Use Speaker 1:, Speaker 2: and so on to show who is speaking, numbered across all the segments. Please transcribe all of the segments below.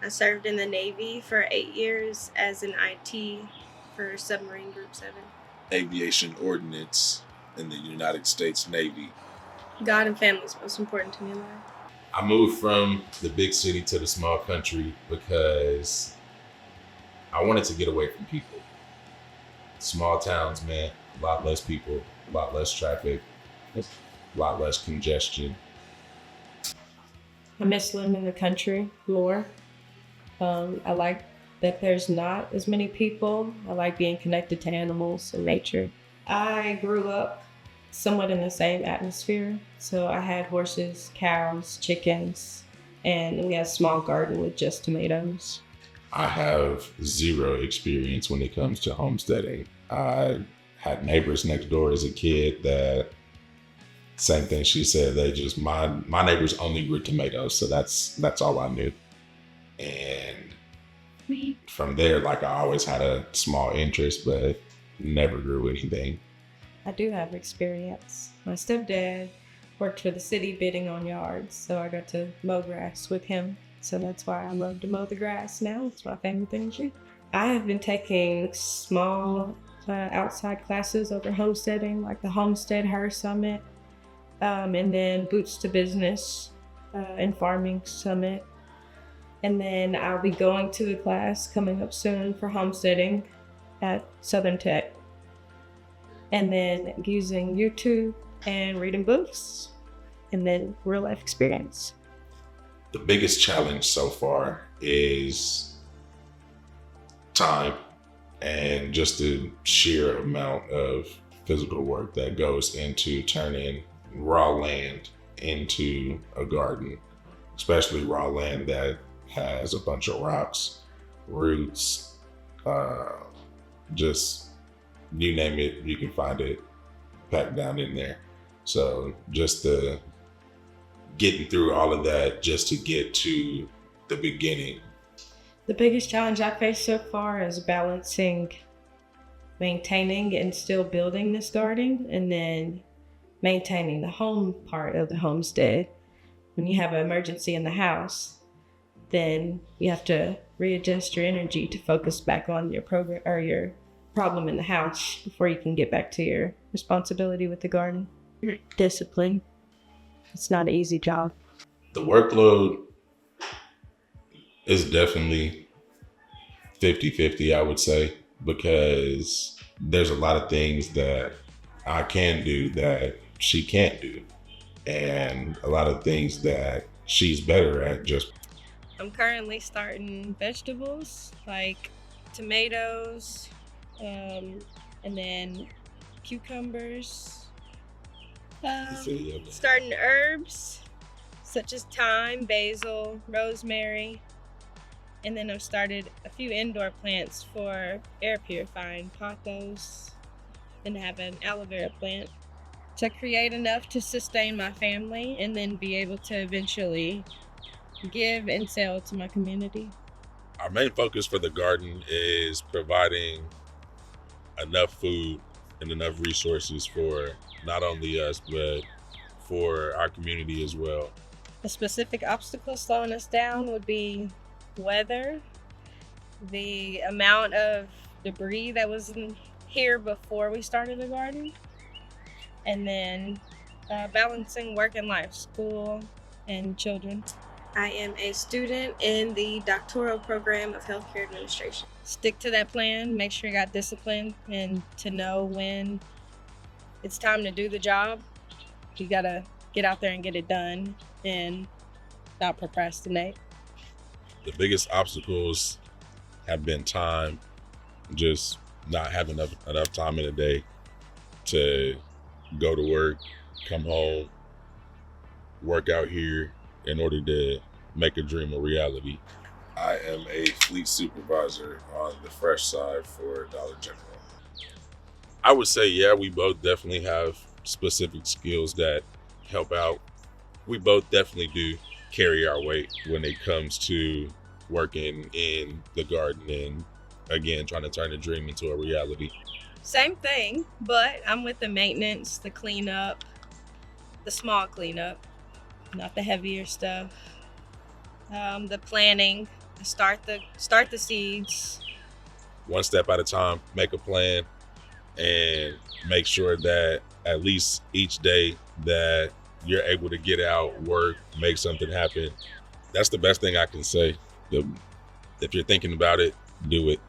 Speaker 1: I served in the Navy for 8 years as an IT for Submarine Group 7.
Speaker 2: Aviation ordnance in the United States Navy.
Speaker 1: God and family is most important to me in life.
Speaker 3: I moved from the big city to the small country because I wanted to get away from people. Small towns, man, a lot less people, a lot less traffic, a lot less congestion.
Speaker 4: I miss living in the country more. I like that there's not as many people. I like being connected to animals and nature. I grew up somewhat in the same atmosphere. So I had horses, cows, chickens, and we had a small garden with just tomatoes.
Speaker 3: I have zero experience when it comes to homesteading. I had neighbors next door as a kid that same thing she said, they just my neighbors only grew tomatoes, so that's all I knew. And from there, like I always had a small interest, but never grew anything.
Speaker 4: I do have experience. My stepdad worked for the city bidding on yards, so I got to mow grass with him. So that's why I love to mow the grass now. It's my favorite thing to do. I have been taking small outside classes over homesteading, like the Homestead Her Summit, and then Boots to Business and Farming Summit. And then I'll be going to a class coming up soon for homesteading at Southern Tech. And then using YouTube and reading books, and then real life experience.
Speaker 3: The biggest challenge so far is time and just the sheer amount of physical work that goes into turning raw land into a garden, especially raw land that has a bunch of rocks, roots, just you name it, you can find it packed down in there. So just the getting through all of that just to get to the beginning.
Speaker 4: The biggest challenge I faced so far is balancing maintaining and still building this garden, and then maintaining the home part of the homestead. When you have an emergency in the house, then you have to readjust your energy to focus back on your program or your problem in the house before you can get back to your responsibility with the garden. Discipline. It's not an easy job.
Speaker 3: The workload is definitely 50-50, I would say, because there's a lot of things that I can do that she can't do, and a lot of things that she's better at. Just
Speaker 1: I'm currently starting vegetables like tomatoes, and then cucumbers. Starting herbs such as thyme, basil, rosemary, and then I've started a few indoor plants for air purifying, pothos, and have an aloe vera plant to create enough to sustain my family and then be able to eventually give and sell to my community.
Speaker 2: Our main focus for the garden is providing enough food and enough resources for not only us, but for our community as well.
Speaker 1: A specific obstacle slowing us down would be weather, the amount of debris that was in here before we started the garden, and then balancing work and life, school and children. I am a student in the doctoral program of healthcare administration. Stick to that plan, make sure you got discipline, and to know when it's time to do the job. You gotta get out there and get it done and not procrastinate.
Speaker 2: The biggest obstacles have been time, just not having enough time in a day to go to work, come home, work out here in order to make a dream a reality. I am a fleet supervisor on the fresh side for Dollar General. I would say, yeah, we both definitely have specific skills that help out. We both definitely do carry our weight when it comes to working in the garden and, again, trying to turn a dream into a reality.
Speaker 1: Same thing, but I'm with the maintenance, the cleanup, the small cleanup, not the heavier stuff, the planning, start the seeds.
Speaker 2: One step at a time, make a plan, and make sure that at least each day that you're able to get out, work, make something happen. That's the best thing I can say. If you're thinking about it, do it.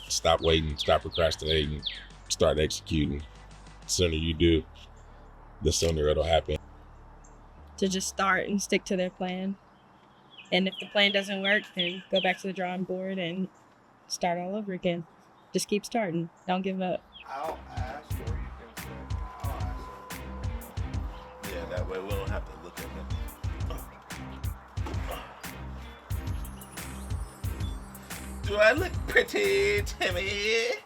Speaker 2: Stop waiting, stop procrastinating, start executing. The sooner you do, the sooner it'll happen.
Speaker 1: To just start and stick to their plan. And if the plan doesn't work, then go back to the drawing board and start all over again. Just keep starting. Don't give up.
Speaker 5: I'll ask, or you can say, I'll ask.
Speaker 6: Yeah, that way we don't have to look at them. Do I look pretty, Timmy?